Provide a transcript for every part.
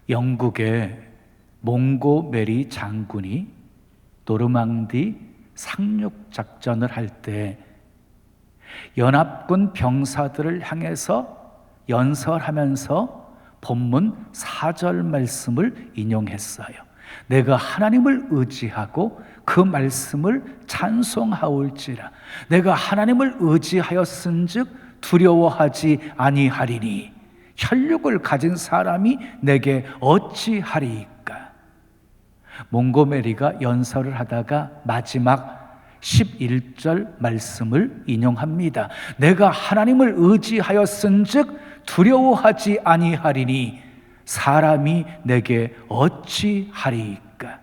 영국의 몽고메리 장군이 노르망디 상륙 작전을 할 때 연합군 병사들을 향해서 연설하면서 본문 4절 말씀을 인용했어요. 내가 하나님을 의지하고 그 말씀을 찬송하올지라. 내가 하나님을 의지하였은즉 두려워하지 아니하리니 혈육을 가진 사람이 내게 어찌하리이까. 몽고메리가 연설을 하다가 마지막 11절 말씀을 인용합니다. 내가 하나님을 의지하였은즉 두려워하지 아니하리니 사람이 내게 어찌하리이까.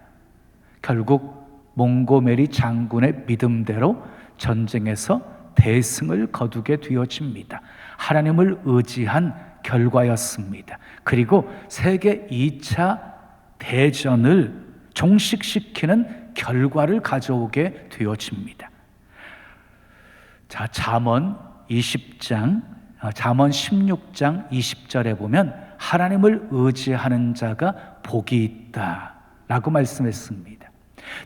결국 몽고메리 장군의 믿음대로 전쟁에서 대승을 거두게 되어집니다. 하나님을 의지한 결과였습니다. 그리고 세계 2차 대전을 종식시키는 결과를 가져오게 되어집니다. 자, 잠언 16장 20절에 보면 하나님을 의지하는 자가 복이 있다 라고 말씀했습니다.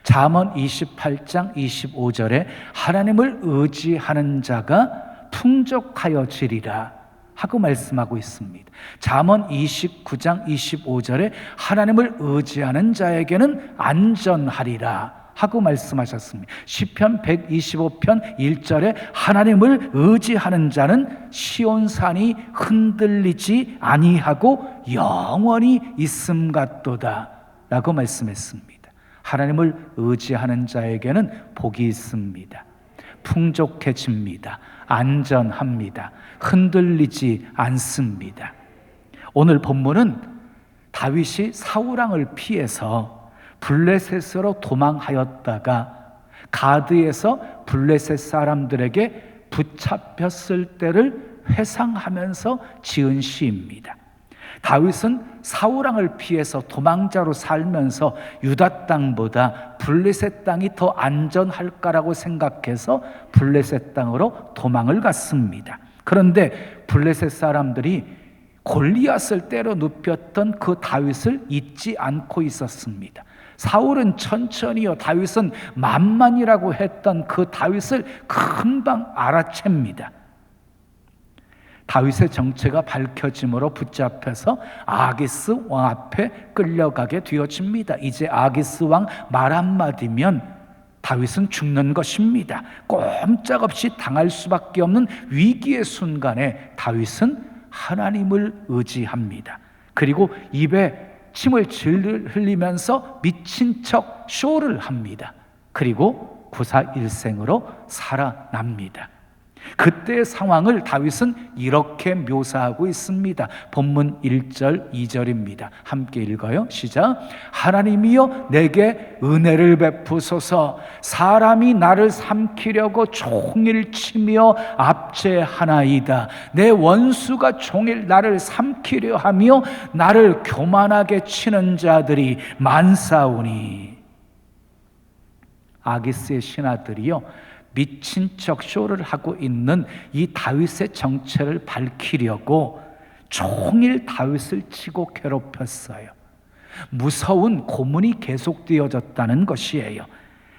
잠언 28장 25절에 하나님을 의지하는 자가 풍족하여지리라 하고 말씀하고 있습니다. 잠언 29장 25절에 하나님을 의지하는 자에게는 안전하리라 하고 말씀하셨습니다. 시편 125편 1절에 하나님을 의지하는 자는 시온산이 흔들리지 아니하고 영원히 있음 같도다 라고 말씀했습니다. 하나님을 의지하는 자에게는 복이 있습니다. 풍족해집니다. 안전합니다. 흔들리지 않습니다. 오늘 본문은 다윗이 사울왕을 피해서 블레셋으로 도망하였다가 가드에서 블레셋 사람들에게 붙잡혔을 때를 회상하면서 지은 시입니다. 다윗은 사울왕을 피해서 도망자로 살면서 유다 땅보다 블레셋 땅이 더 안전할까라고 생각해서 블레셋 땅으로 도망을 갔습니다. 그런데 블레셋 사람들이 골리앗을 때려 눕혔던 그 다윗을 잊지 않고 있었습니다. 사울은 천천히요, 다윗은 만만이라고 했던 그 다윗을 금방 알아챕니다. 다윗의 정체가 밝혀짐으로 붙잡혀서 아기스 왕 앞에 끌려가게 되어집니다. 이제 아기스 왕 말 한마디면 다윗은 죽는 것입니다. 꼼짝없이 당할 수밖에 없는 위기의 순간에 다윗은 하나님을 의지합니다. 그리고 입에 침을 흘리면서 미친 척 쇼를 합니다. 그리고 구사일생으로 살아납니다. 그때의 상황을 다윗은 이렇게 묘사하고 있습니다. 본문 1절 2절입니다. 함께 읽어요. 시작. 하나님이여 내게 은혜를 베푸소서. 사람이 나를 삼키려고 종일 치며 압제하나이다. 내 원수가 종일 나를 삼키려 하며 나를 교만하게 치는 자들이 많사오니. 아기스의 신하들이요, 미친 척 쇼를 하고 있는 이 다윗의 정체를 밝히려고 종일 다윗을 치고 괴롭혔어요. 무서운 고문이 계속되어졌다는 것이에요.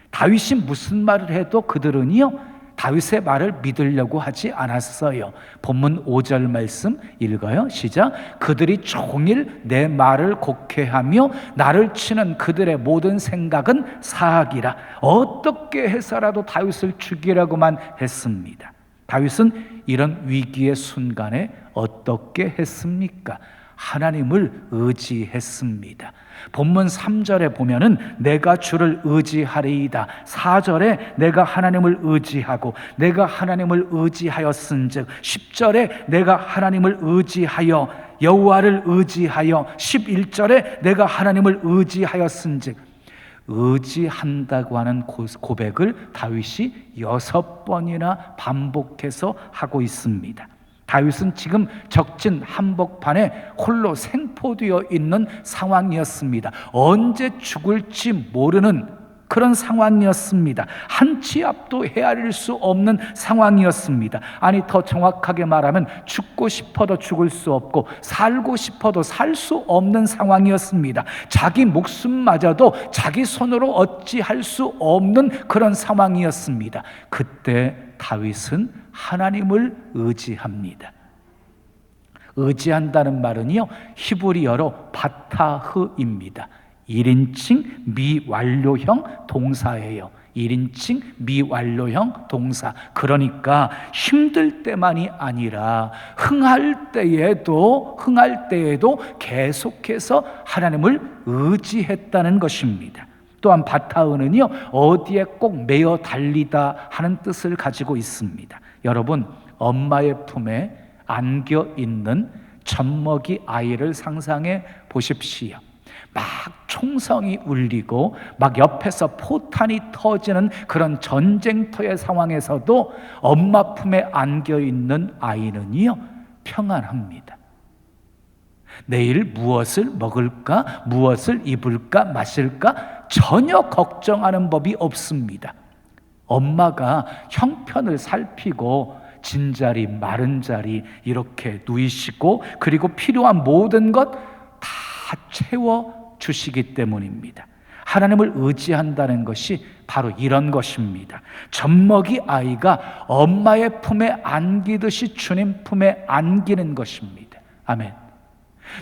다윗이 무슨 말을 해도 그들은요, 다윗의 말을 믿으려고 하지 않았어요. 본문 5절 말씀 읽어요. 시작. 그들이 종일 내 말을 곡해하며 나를 치는 그들의 모든 생각은 사악이라. 어떻게 해서라도 다윗을 죽이려고만 했습니다. 다윗은 이런 위기의 순간에 어떻게 했습니까? 하나님을 의지했습니다. 본문 3절에 보면은 내가 주를 의지하리이다. 4절에 내가 하나님을 의지하고 내가 하나님을 의지하였은즉, 10절에 내가 하나님을 의지하여 여호와를 의지하여, 11절에 내가 하나님을 의지하였은즉. 의지한다고 하는 고백을 다윗이 6번이나 반복해서 하고 있습니다. 다윗은 지금 적진 한복판에 홀로 생포되어 있는 상황이었습니다. 언제 죽을지 모르는 그런 상황이었습니다. 한 치 앞도 헤아릴 수 없는 상황이었습니다. 아니, 더 정확하게 말하면 죽고 싶어도 죽을 수 없고 살고 싶어도 살 수 없는 상황이었습니다. 자기 목숨마저도 자기 손으로 어찌할 수 없는 그런 상황이었습니다. 그때 다윗은 하나님을 의지합니다. 의지한다는 말은요, 히브리어로 바타흐입니다. 1인칭 미완료형 동사예요. 1인칭 미완료형 동사. 그러니까 힘들 때만이 아니라 흥할 때에도 계속해서 하나님을 의지했다는 것입니다. 또한 바타흐는요, 어디에 꼭 매어 달리다 하는 뜻을 가지고 있습니다. 여러분, 엄마의 품에 안겨 있는 젖먹이 아이를 상상해 보십시오. 막 총성이 울리고 막 옆에서 포탄이 터지는 그런 전쟁터의 상황에서도 엄마 품에 안겨 있는 아이는요, 평안합니다. 내일 무엇을 먹을까, 무엇을 입을까, 마실까 전혀 걱정하는 법이 없습니다. 엄마가 형편을 살피고 진자리 마른자리 이렇게 누이시고 그리고 필요한 모든 것 다 채워주시기 때문입니다. 하나님을 의지한다는 것이 바로 이런 것입니다. 젖먹이 아이가 엄마의 품에 안기듯이 주님 품에 안기는 것입니다. 아멘.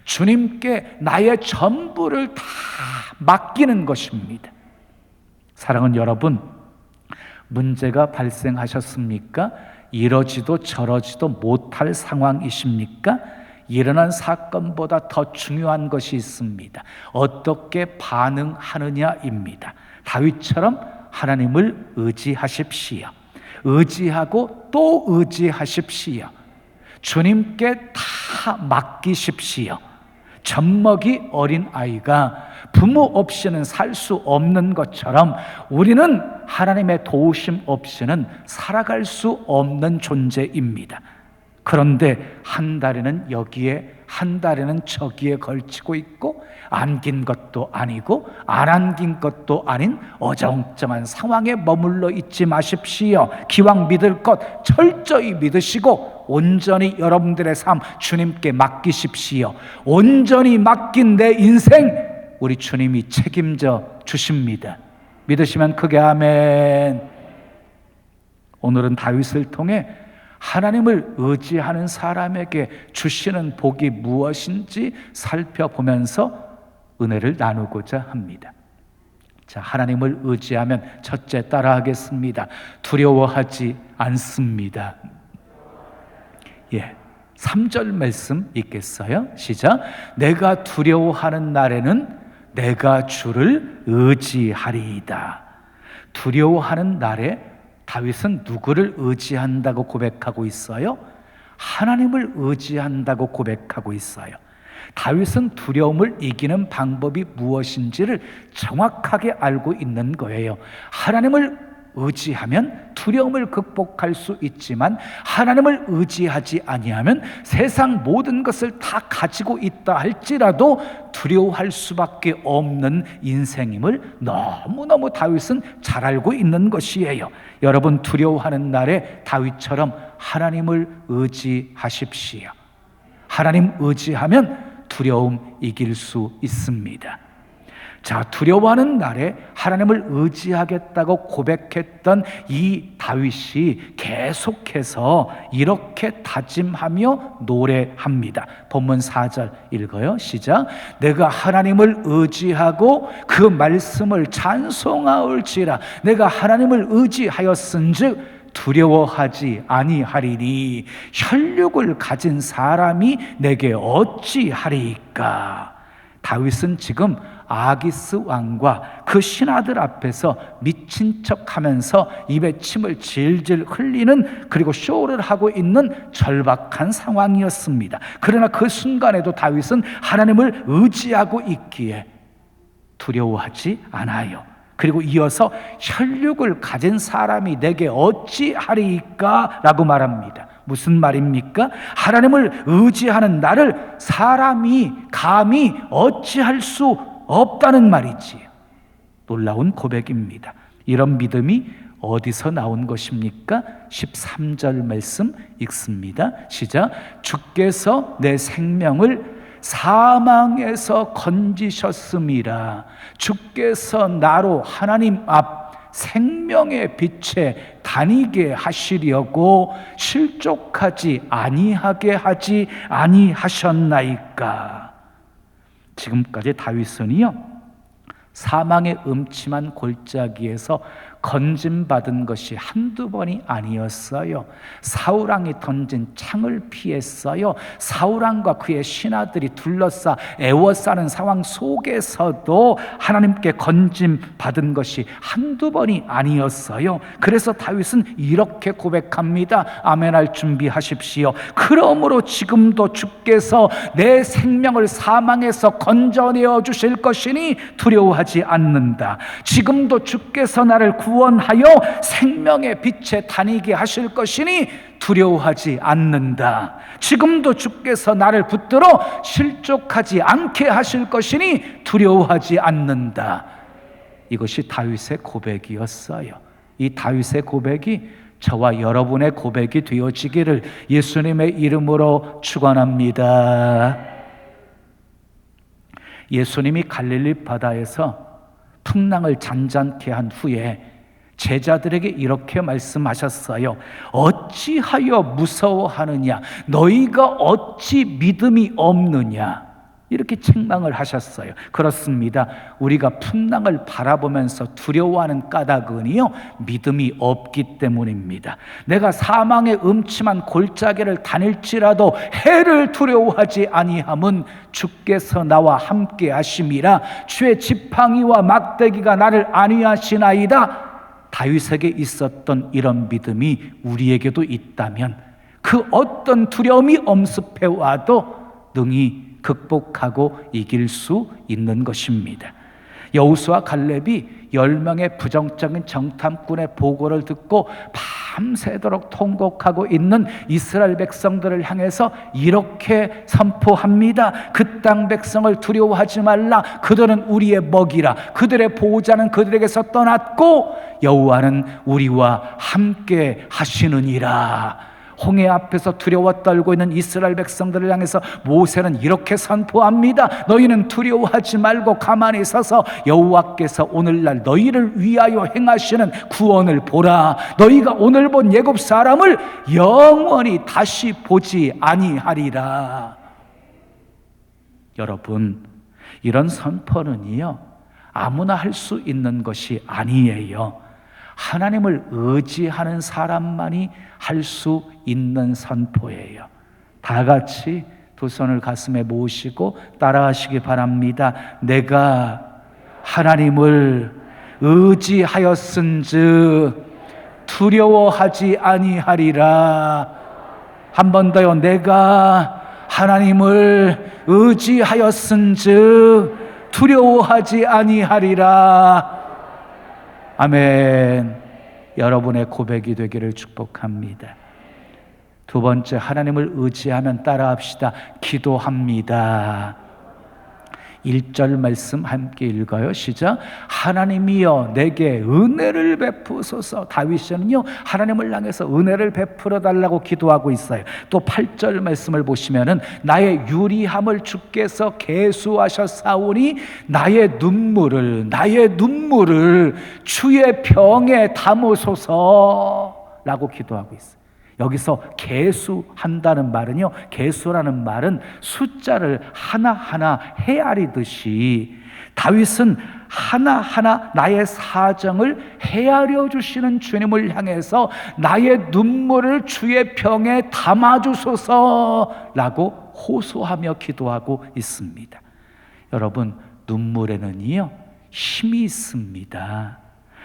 주님께 나의 전부를 다 맡기는 것입니다. 사랑하는 여러분, 문제가 발생하셨습니까? 이러지도 저러지도 못할 상황이십니까? 일어난 사건보다 더 중요한 것이 있습니다. 어떻게 반응하느냐입니다. 다윗처럼 하나님을 의지하십시오. 의지하고 또 의지하십시오. 주님께 다 맡기십시오. 젖먹이 어린 아이가 부모 없이는 살 수 없는 것처럼 우리는 하나님의 도우심 없이는 살아갈 수 없는 존재입니다. 그런데 한 다리는 여기에 한 다리는 저기에 걸치고 있고 안긴 것도 아니고 안 안긴 것도 아닌 어정쩡한 상황에 머물러 있지 마십시오. 기왕 믿을 것 철저히 믿으시고 온전히 여러분들의 삶 주님께 맡기십시오. 온전히 맡긴 내 인생 우리 주님이 책임져 주십니다. 믿으시면 크게 아멘. 오늘은 다윗을 통해 하나님을 의지하는 사람에게 주시는 복이 무엇인지 살펴보면서 은혜를 나누고자 합니다. 자, 하나님을 의지하면 첫째 따라하겠습니다. 두려워하지 않습니다. 3절 말씀 읽겠어요? 시작. 내가 두려워하는 날에는 내가 주를 의지하리이다. 두려워하는 날에 다윗은 누구를 의지한다고 고백하고 있어요? 하나님을 의지한다고 고백하고 있어요. 다윗은 두려움을 이기는 방법이 무엇인지를 정확하게 알고 있는 거예요. 하나님을 의지하면 두려움을 극복할 수 있지만 하나님을 의지하지 아니하면 세상 모든 것을 다 가지고 있다 할지라도 두려워할 수밖에 없는 인생임을 너무너무 다윗은 잘 알고 있는 것이에요. 여러분, 두려워하는 날에 다윗처럼 하나님을 의지하십시오. 하나님 의지하면 두려움 이길 수 있습니다. 자, 두려워하는 날에 하나님을 의지하겠다고 고백했던 이 다윗이 계속해서 이렇게 다짐하며 노래합니다. 본문 4절 읽어요. 시작. 내가 하나님을 의지하고 그 말씀을 찬송하올지라. 내가 하나님을 의지하였은즉 두려워하지 아니하리니 혈육을 가진 사람이 내게 어찌하리이까. 다윗은 지금 아기스 왕과 그 신하들 앞에서 미친 척하면서 입에 침을 질질 흘리는 그리고 쇼를 하고 있는 절박한 상황이었습니다. 그러나 그 순간에도 다윗은 하나님을 의지하고 있기에 두려워하지 않아요. 그리고 이어서 혈육을 가진 사람이 내게 어찌하리이까 라고 말합니다. 무슨 말입니까? 하나님을 의지하는 나를 사람이 감히 어찌할 수 없다는 말이지요. 놀라운 고백입니다. 이런 믿음이 어디서 나온 것입니까? 13절 말씀 읽습니다. 시작. 주께서 내 생명을 사망에서 건지셨음이라. 주께서 나로 하나님 앞 생명의 빛에 다니게 하시려고 실족하지 아니하게 하지 아니하셨나이까. 지금까지 다윗은요, 사망의 음침한 골짜기에서 건짐받은 것이 한두 번이 아니었어요. 사울왕이 던진 창을 피했어요. 사울왕과 그의 신하들이 둘러싸 애워싸는 상황 속에서도 하나님께 건짐받은 것이 한두 번이 아니었어요. 그래서 다윗은 이렇게 고백합니다. 아멘할 준비하십시오. 그러므로 지금도 주께서 내 생명을 사망에서 건져내어 주실 것이니 두려워하지 않는다. 지금도 주께서 나를 구원하여 생명의 빛에 다니게 하실 것이니 두려워하지 않는다. 지금도 주께서 나를 붙들어 실족하지 않게 하실 것이니 두려워하지 않는다. 이것이 다윗의 고백이었어요. 이 다윗의 고백이 저와 여러분의 고백이 되어지기를 예수님의 이름으로 축원합니다. 예수님이 갈릴리 바다에서 풍랑을 잔잔케 한 후에 제자들에게 이렇게 말씀하셨어요. 어찌하여 무서워하느냐? 너희가 어찌 믿음이 없느냐? 이렇게 책망을 하셨어요. 그렇습니다. 우리가 풍랑을 바라보면서 두려워하는 까닭은요, 믿음이 없기 때문입니다. 내가 사망의 음침한 골짜기를 다닐지라도 해를 두려워하지 아니함은 주께서 나와 함께 하심이라. 주의 지팡이와 막대기가 나를 안위하시나이다. 다윗에게 있었던 이런 믿음이 우리에게도 있다면 그 어떤 두려움이 엄습해 와도 능히 극복하고 이길 수 있는 것입니다. 여호수아 갈렙이 10명의 부정적인 정탐꾼의 보고를 듣고 밤새도록 통곡하고 있는 이스라엘 백성들을 향해서 이렇게 선포합니다. 그 땅 백성을 두려워하지 말라. 그들은 우리의 먹이라. 그들의 보호자는 그들에게서 떠났고 여호와는 우리와 함께 하시느니라. 홍해 앞에서 두려워 떨고 있는 이스라엘 백성들을 향해서 모세는 이렇게 선포합니다. 너희는 두려워하지 말고 가만히 서서 여호와께서 오늘날 너희를 위하여 행하시는 구원을 보라. 너희가 오늘 본 애굽 사람을 영원히 다시 보지 아니하리라. 여러분, 이런 선포는요, 아무나 할 수 있는 것이 아니에요. 하나님을 의지하는 사람만이 할 수 있는 선포예요. 다 같이 두 손을 가슴에 모으시고 따라하시기 바랍니다. 내가 하나님을 의지하였은즉 두려워하지 아니하리라. 한 번 더요. 내가 하나님을 의지하였은즉 두려워하지 아니하리라. 아멘. 여러분의 고백이 되기를 축복합니다. 두 번째, 하나님을 의지하면 따라합시다. 기도합니다. 1절 말씀 함께 읽어요. 시작. 하나님이여 내게 은혜를 베푸소서. 다윗은요, 하나님을 향해서 은혜를 베풀어 달라고 기도하고 있어요. 또 8절 말씀을 보시면은 나의 유리함을 주께서 계수하셨사오니 나의 눈물을 주의 병에 담으소서라고 기도하고 있어요. 여기서 계수한다는 말은요, 계수라는 말은 숫자를 하나하나 헤아리듯이 다윗은 하나하나 나의 사정을 헤아려 주시는 주님을 향해서 나의 눈물을 주의 병에 담아주소서라고 호소하며 기도하고 있습니다. 여러분, 눈물에는요 힘이 있습니다.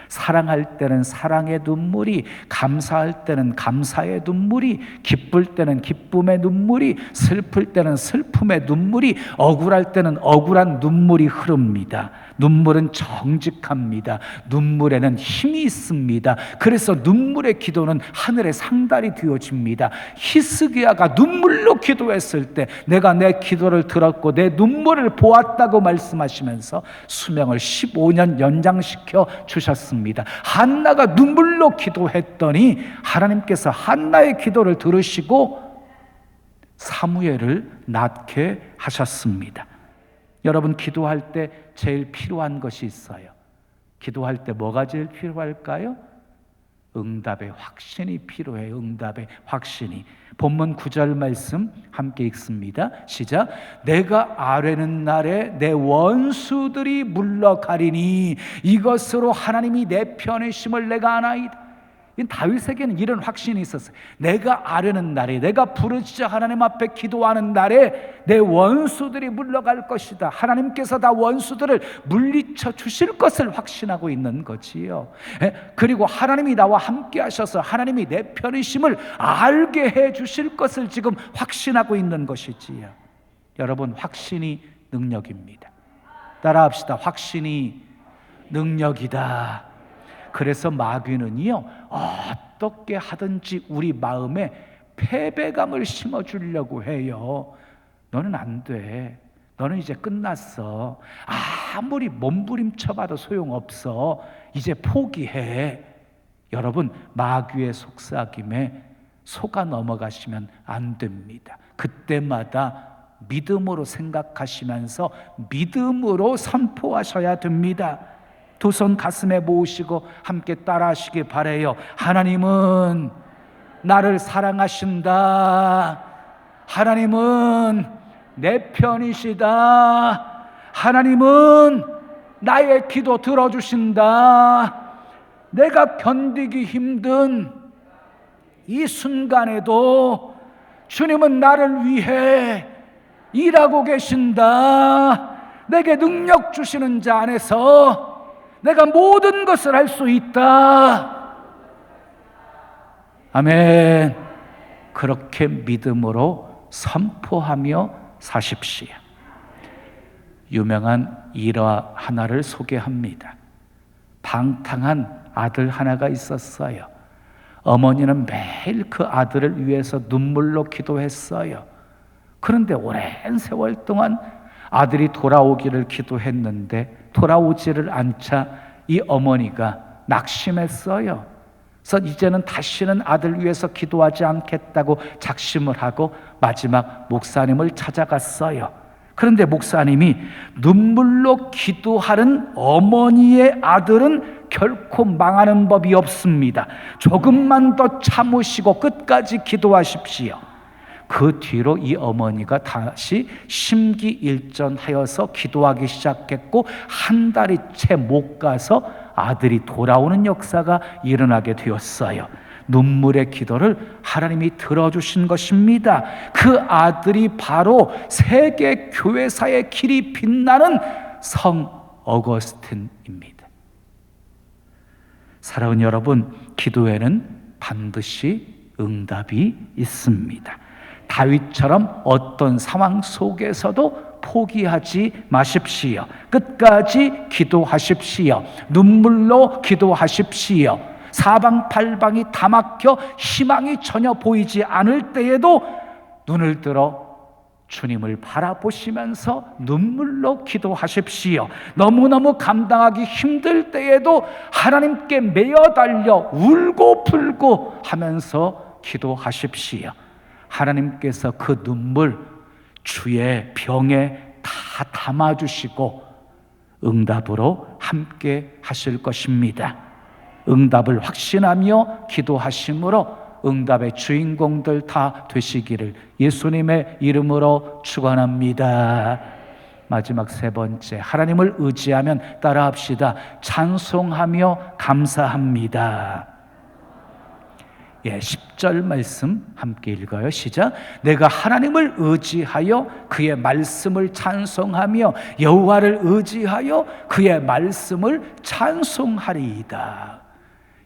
사랑할 때는 사랑의 눈물이, 감사할 때는 감사의 눈물이, 기쁠 때는 기쁨의 눈물이, 슬플 때는 슬픔의 눈물이, 억울할 때는 억울한 눈물이 흐릅니다. 눈물은 정직합니다. 눈물에는 힘이 있습니다. 그래서 눈물의 기도는 하늘의 상달이 되어집니다. 히스기야가 눈물로 기도했을 때 내가 내 기도를 들었고 내 눈물을 보았다고 말씀하시면서 수명을 15년 연장시켜 주셨습니다. 한나가 눈물로 기도했더니 하나님께서 한나의 기도를 들으시고 사무엘을 낳게 하셨습니다. 여러분, 기도할 때 제일 필요한 것이 있어요. 기도할 때 뭐가 제일 필요할까요? 응답의 확신이 필요해요. 응답의 확신이. 본문 9절 말씀 함께 읽습니다. 시작. 내가 아뢰는 날에 내 원수들이 물러가리니 이것으로 하나님이 내 편이심을 내가 아나이다. 다윗에게는 이런 확신이 있었어요. 내가 아뢰는 날에, 내가 부르짖어 하나님 앞에 기도하는 날에 내 원수들이 물러갈 것이다. 하나님께서 다 원수들을 물리쳐 주실 것을 확신하고 있는 거지요. 그리고 하나님이 나와 함께 하셔서 하나님이 내 편이심을 알게 해 주실 것을 지금 확신하고 있는 것이지요. 여러분, 확신이 능력입니다. 따라합시다. 확신이 능력이다. 그래서 마귀는요, 어떻게 하든지 우리 마음에 패배감을 심어주려고 해요. 너는 안 돼. 너는 이제 끝났어. 아무리 몸부림쳐봐도 소용없어. 이제 포기해. 여러분, 마귀의 속삭임에 속아 넘어가시면 안 됩니다. 그때마다 믿음으로 생각하시면서 믿음으로 선포하셔야 됩니다. 두 손 가슴에 모으시고 함께 따라하시기 바라요. 하나님은 나를 사랑하신다. 하나님은 내 편이시다. 하나님은 나의 기도 들어주신다. 내가 견디기 힘든 이 순간에도 주님은 나를 위해 일하고 계신다. 내게 능력 주시는 자 안에서 내가 모든 것을 할 수 있다. 아멘. 그렇게 믿음으로 선포하며 사십시오. 유명한 일화 하나를 소개합니다. 방탕한 아들 하나가 있었어요. 어머니는 매일 그 아들을 위해서 눈물로 기도했어요. 그런데 오랜 세월 동안 아들이 돌아오기를 기도했는데 돌아오지를 않자 이 어머니가 낙심했어요. 그래서 이제는 다시는 아들 위해서 기도하지 않겠다고 작심을 하고 마지막 목사님을 찾아갔어요. 그런데 목사님이 눈물로 기도하는 어머니의 아들은 결코 망하는 법이 없습니다. 조금만 더 참으시고 끝까지 기도하십시오. 그 뒤로 이 어머니가 다시 심기일전하여서 기도하기 시작했고 한 달이 채 못 가서 아들이 돌아오는 역사가 일어나게 되었어요. 눈물의 기도를 하나님이 들어주신 것입니다. 그 아들이 바로 세계 교회사의 길이 빛나는 성 어거스틴입니다. 사랑하는 여러분, 기도에는 반드시 응답이 있습니다. 다윗처럼 어떤 상황 속에서도 포기하지 마십시오. 끝까지 기도하십시오. 눈물로 기도하십시오. 사방팔방이 다 막혀 희망이 전혀 보이지 않을 때에도 눈을 들어 주님을 바라보시면서 눈물로 기도하십시오. 너무너무 감당하기 힘들 때에도 하나님께 매어달려 울고 불고 하면서 기도하십시오. 하나님께서 그 눈물 주의 병에 다 담아주시고 응답으로 함께 하실 것입니다. 응답을 확신하며 기도하심으로 응답의 주인공들 다 되시기를 예수님의 이름으로 축원합니다. 마지막 세 번째, 하나님을 의지하면 따라합시다. 찬송하며 감사합니다. 10절 말씀 함께 읽어요. 시작. 내가 하나님을 의지하여 그의 말씀을 찬송하며 여호와를 의지하여 그의 말씀을 찬송하리이다.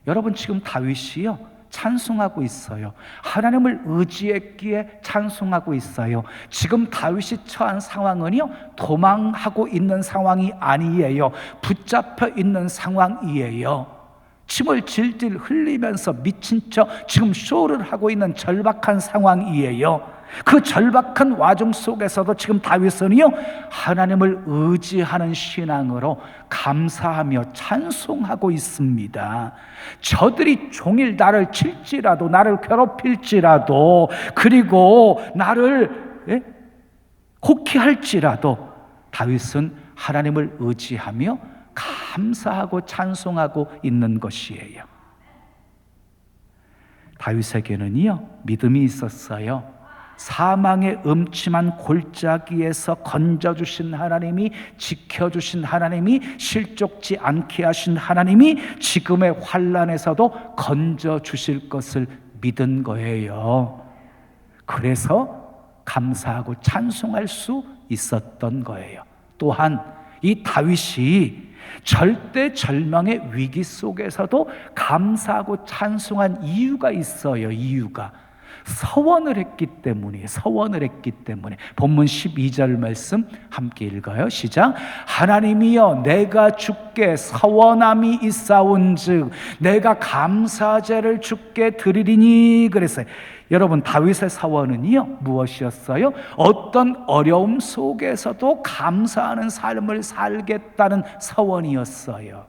여러분, 지금 다윗이요 찬송하고 있어요. 하나님을 의지했기에 찬송하고 있어요. 지금 다윗이 처한 상황은요 도망하고 있는 상황이 아니에요. 붙잡혀 있는 상황이에요. 침을 질질 흘리면서 미친 척 지금 쇼를 하고 있는 절박한 상황이에요. 그 절박한 와중 속에서도 지금 다윗은요 하나님을 의지하는 신앙으로 감사하며 찬송하고 있습니다. 저들이 종일 나를 칠지라도, 나를 괴롭힐지라도, 그리고 나를 곡해할지라도 다윗은 하나님을 의지하며 감사하고 찬송하고 있는 것이에요. 다윗에게는요 믿음이 있었어요. 사망의 음침한 골짜기에서 건져주신 하나님이, 지켜주신 하나님이, 실족지 않게 하신 하나님이 지금의 환난에서도 건져주실 것을 믿은 거예요. 그래서 감사하고 찬송할 수 있었던 거예요. 또한 이 다윗이 절대절명의 위기 속에서도 감사하고 찬송한 이유가 있어요. 이유가 서원을 했기 때문이에요. 서원을 했기 때문에. 본문 12절 말씀 함께 읽어요. 시작. 하나님이여 내가 주께 서원함이 있사온즉 내가 감사제를 주께 드리리니 그랬어요. 여러분, 다윗의 서원은요 무엇이었어요? 어떤 어려움 속에서도 감사하는 삶을 살겠다는 서원이었어요.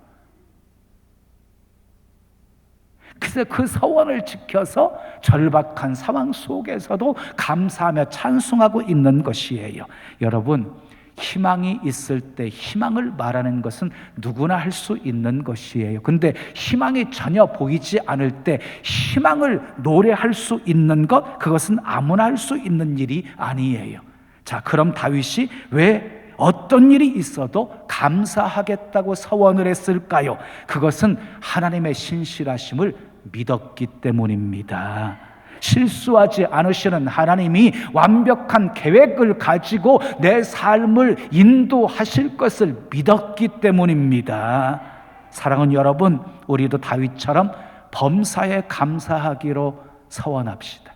그래서 그 서원을 지켜서 절박한 상황 속에서도 감사하며 찬송하고 있는 것이에요. 여러분, 희망이 있을 때 희망을 말하는 것은 누구나 할 수 있는 것이에요. 근데 희망이 전혀 보이지 않을 때 희망을 노래할 수 있는 것, 그것은 아무나 할 수 있는 일이 아니에요. 자, 그럼 다윗이 왜 어떤 일이 있어도 감사하겠다고 서원을 했을까요? 그것은 하나님의 신실하심을 믿었기 때문입니다. 실수하지 않으시는 하나님이 완벽한 계획을 가지고 내 삶을 인도하실 것을 믿었기 때문입니다. 사랑하는 여러분, 우리도 다윗처럼 범사에 감사하기로 서원합시다.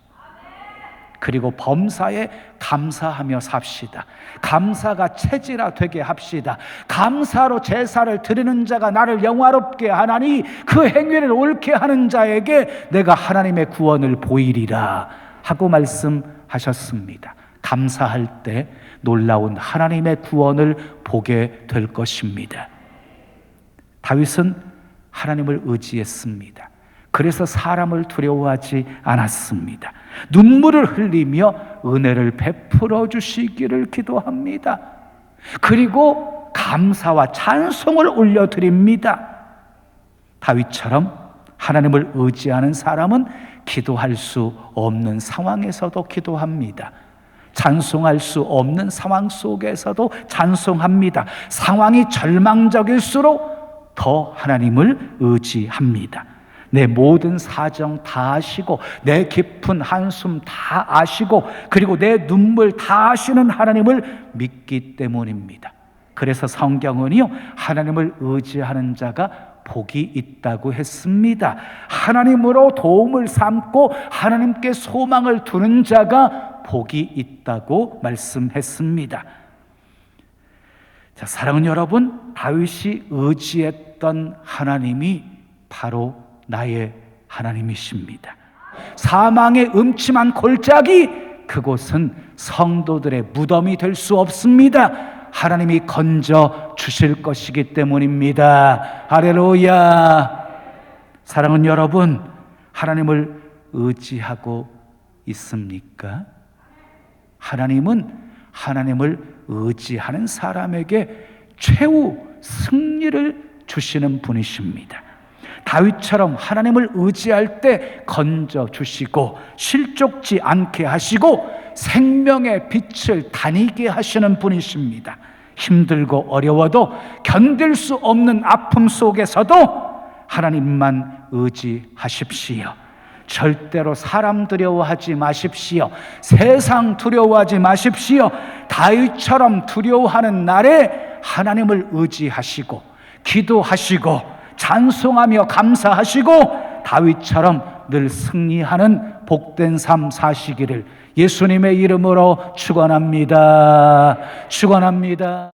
그리고 범사에 감사하며 삽시다. 감사가 체질화되게 합시다. 감사로 제사를 드리는 자가 나를 영화롭게 하나니 그 행위를 옳게 하는 자에게 내가 하나님의 구원을 보이리라 하고 말씀하셨습니다. 감사할 때 놀라운 하나님의 구원을 보게 될 것입니다. 다윗은 하나님을 의지했습니다. 그래서 사람을 두려워하지 않았습니다. 눈물을 흘리며 은혜를 베풀어 주시기를 기도합니다. 그리고 감사와 찬송을 올려드립니다. 다윗처럼 하나님을 의지하는 사람은 기도할 수 없는 상황에서도 기도합니다. 찬송할 수 없는 상황 속에서도 찬송합니다. 상황이 절망적일수록 더 하나님을 의지합니다. 내 모든 사정 다 아시고 내 깊은 한숨 다 아시고 그리고 내 눈물 다 아시는 하나님을 믿기 때문입니다. 그래서 성경은요 하나님을 의지하는 자가 복이 있다고 했습니다. 하나님으로 도움을 삼고 하나님께 소망을 두는 자가 복이 있다고 말씀했습니다. 자, 사랑하는 여러분, 다윗이 의지했던 하나님이 바로 나의 하나님이십니다. 사망의 음침한 골짜기, 그곳은 성도들의 무덤이 될 수 없습니다. 하나님이 건져 주실 것이기 때문입니다. 할렐루야. 사랑하는 여러분, 하나님을 의지하고 있습니까? 하나님은 하나님을 의지하는 사람에게 최후 승리를 주시는 분이십니다. 다윗처럼 하나님을 의지할 때 건져주시고 실족지 않게 하시고 생명의 빛을 다니게 하시는 분이십니다. 힘들고 어려워도 견딜 수 없는 아픔 속에서도 하나님만 의지하십시오. 절대로 사람 두려워하지 마십시오. 세상 두려워하지 마십시오. 다윗처럼 두려워하는 날에 하나님을 의지하시고 기도하시고 찬송하며 감사하시고 다윗처럼 늘 승리하는 복된 삶 사시기를 예수님의 이름으로 축원합니다. 축원합니다.